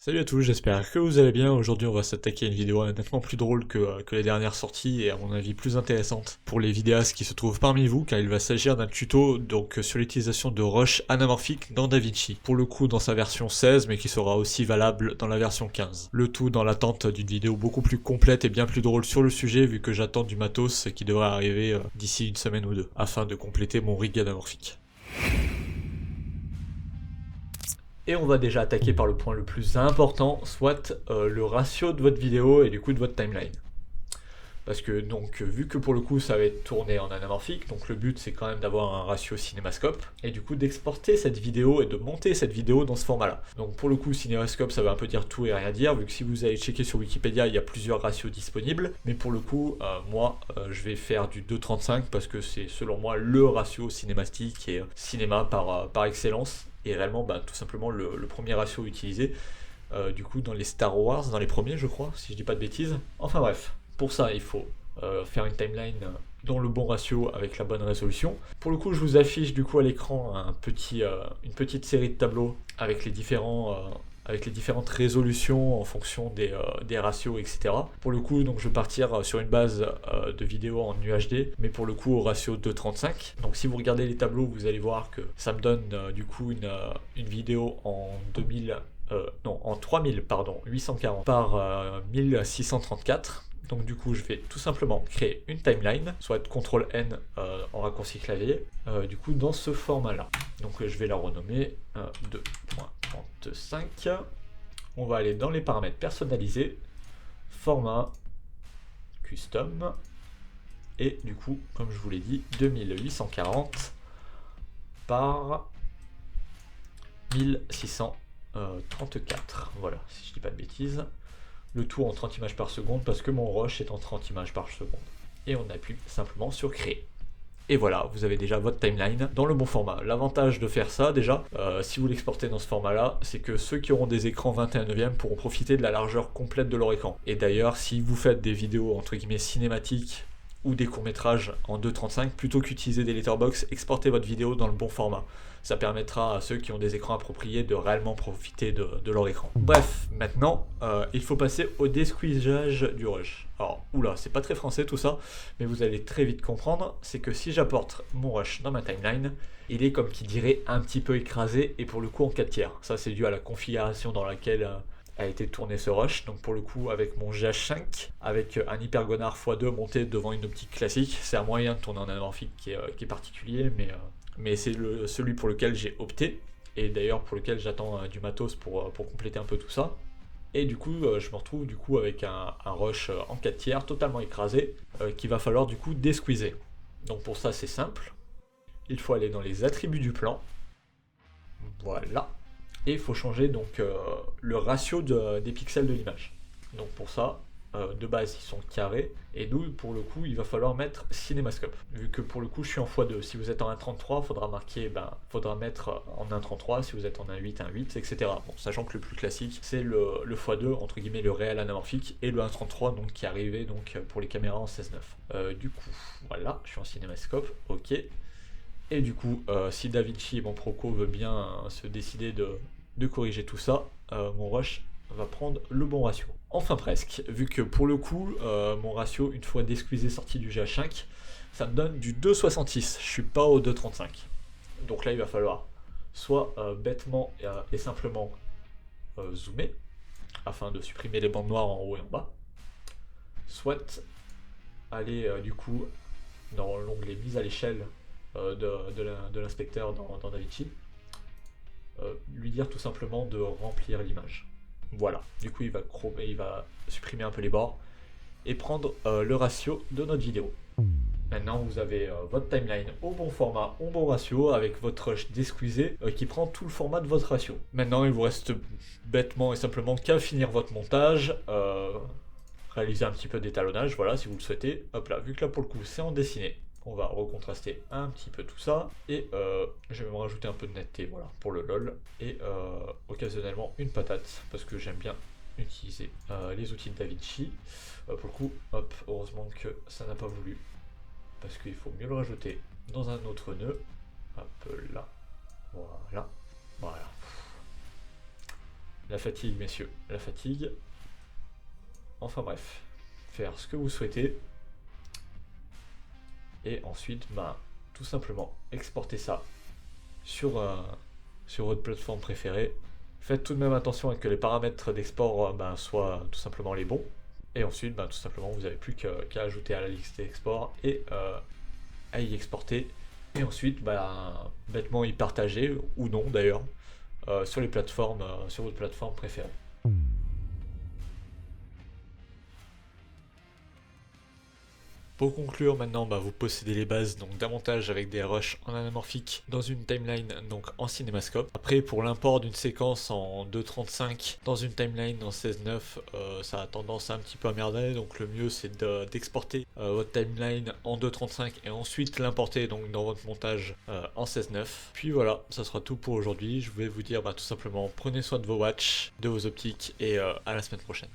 Salut à tous, j'espère que vous allez bien. Aujourd'hui, on va s'attaquer à une vidéo nettement plus drôle que les dernières sorties et à mon avis plus intéressante pour les vidéastes qui se trouvent parmi vous, car il va s'agir d'un tuto sur l'utilisation de Rush anamorphique dans DaVinci. Pour le coup, dans sa version 16, mais qui sera aussi valable dans la version 15. Le tout dans l'attente d'une vidéo beaucoup plus complète et bien plus drôle sur le sujet, vu que j'attends du matos qui devrait arriver d'ici une semaine ou deux, afin de compléter mon rig anamorphique. Et on va déjà attaquer par le point le plus important, soit le ratio de votre vidéo et du coup de votre timeline. Parce que donc vu que pour le coup ça va être tourné en anamorphique, donc le but c'est quand même d'avoir un ratio cinémascope, et du coup d'exporter cette vidéo et de monter cette vidéo dans ce format-là. Donc pour le coup cinémascope ça va un peu dire tout et rien dire, vu que si vous allez checker sur Wikipédia il y a plusieurs ratios disponibles, mais pour le coup moi je vais faire du 2,35 parce que c'est selon moi le ratio cinématique et cinéma par excellence, et réellement tout simplement le premier ratio utilisé. Du coup dans les Star Wars, dans les premiers je crois, si je dis pas de bêtises. Enfin bref, pour ça il faut faire une timeline dans le bon ratio avec la bonne résolution. Pour le coup je vous affiche du coup à l'écran une petite série de tableaux avec les différentes résolutions en fonction des ratios, etc. Pour le coup, donc je vais partir sur une base de vidéo en UHD, mais pour le coup au ratio 2,35. Donc si vous regardez les tableaux, vous allez voir que ça me donne du coup une vidéo en 3840 par 1634. Donc du coup je vais tout simplement créer une timeline, soit CTRL N en raccourci clavier, du coup dans ce format là. Donc je vais la renommer 2.35. On va aller dans les paramètres personnalisés, format, custom, et du coup comme je vous l'ai dit 2840 par 1634. Voilà, si je dis pas de bêtises. Le tout en 30 images par seconde parce que mon rush est en 30 images par seconde. Et on appuie simplement sur créer. Et voilà, vous avez déjà votre timeline dans le bon format. L'avantage de faire ça déjà, si vous l'exportez dans ce format-là, c'est que ceux qui auront des écrans 21/9 pourront profiter de la largeur complète de leur écran. Et d'ailleurs, si vous faites des vidéos entre guillemets cinématiques ou des courts-métrages en 2.35, plutôt qu'utiliser des letterbox, exportez votre vidéo dans le bon format. Ça permettra à ceux qui ont des écrans appropriés de réellement profiter de leur écran. Bref, maintenant, il faut passer au désqueezage du rush. Alors, oula, c'est pas très français tout ça, mais vous allez très vite comprendre, c'est que si j'apporte mon rush dans ma timeline, il est comme qui dirait un petit peu écrasé, et pour le coup en 4 tiers. Ça c'est dû à la configuration dans laquelle a été tourné ce rush. Donc pour le coup avec mon GH5, avec un hypergonard x2 monté devant une optique classique, c'est un moyen de tourner en anamorphique qui est particulier, mais c'est celui pour lequel j'ai opté, et d'ailleurs pour lequel j'attends du matos pour compléter un peu tout ça. Et du coup, je me retrouve du coup avec un rush en 4 tiers totalement écrasé qu'il va falloir du coup désqueezer. Donc pour ça, c'est simple. Il faut aller dans les attributs du plan. Voilà. Et il faut changer donc le ratio des pixels de l'image. Donc pour ça, de base ils sont carrés, et nous pour le coup il va falloir mettre cinémascope, vu que pour le coup je suis en x2. Si vous êtes en 1.33, faudra mettre en 1.33, si vous êtes en 1.8, etc. Bon, sachant que le plus classique c'est le x2, entre guillemets le réel anamorphique, et le 1.33 donc qui arrivait donc pour les caméras en 16:9. Du coup voilà, je suis en cinémascope, ok. Et du coup si DaVinci et mon Proco veut bien se décider de corriger tout ça, mon rush va prendre le bon ratio. Enfin presque, vu que pour le coup, mon ratio, une fois désqueezé sorti du GH5, ça me donne du 2,66, je suis pas au 2,35. Donc là, il va falloir soit bêtement et simplement zoomer, afin de supprimer les bandes noires en haut et en bas, soit aller du coup dans l'onglet mise à l'échelle de l'inspecteur dans DaVinci, lui dire tout simplement de remplir l'image. Voilà, du coup il va supprimer un peu les bords et prendre le ratio de notre vidéo. Maintenant vous avez votre timeline au bon format, au bon ratio, avec votre rush désqueezé qui prend tout le format de votre ratio. Maintenant il vous reste bêtement et simplement qu'à finir votre montage, réaliser un petit peu d'étalonnage, voilà, si vous le souhaitez. Hop là, vu que là pour le coup c'est en dessiné, on va recontraster un petit peu tout ça, et je vais me rajouter un peu de netteté, voilà, pour le lol, et occasionnellement une patate, parce que j'aime bien utiliser les outils de DaVinci. Pour le coup, hop, heureusement que ça n'a pas voulu, parce qu'il faut mieux le rajouter dans un autre nœud. Hop là, voilà, voilà. La fatigue, messieurs, la fatigue. Enfin bref, faire ce que vous souhaitez. Et ensuite, tout simplement, exporter ça sur votre plateforme préférée. Faites tout de même attention à que les paramètres d'export soient tout simplement les bons. Et ensuite, tout simplement, vous n'avez plus qu'à ajouter à la liste d'export et à y exporter. Et ensuite, bêtement y partager, ou non d'ailleurs, sur les plateformes, sur votre plateforme préférée. Pour conclure, maintenant, vous possédez les bases donc d'un montage avec des rushs en anamorphique dans une timeline donc en cinémascope. Après, pour l'import d'une séquence en 2.35 dans une timeline en 16.9, ça a tendance à un petit peu à merder. Donc le mieux c'est d'exporter votre timeline en 2.35 et ensuite l'importer donc dans votre montage en 16.9. Puis voilà, ça sera tout pour aujourd'hui. Je vais vous dire tout simplement, prenez soin de vos watches, de vos optiques et à la semaine prochaine.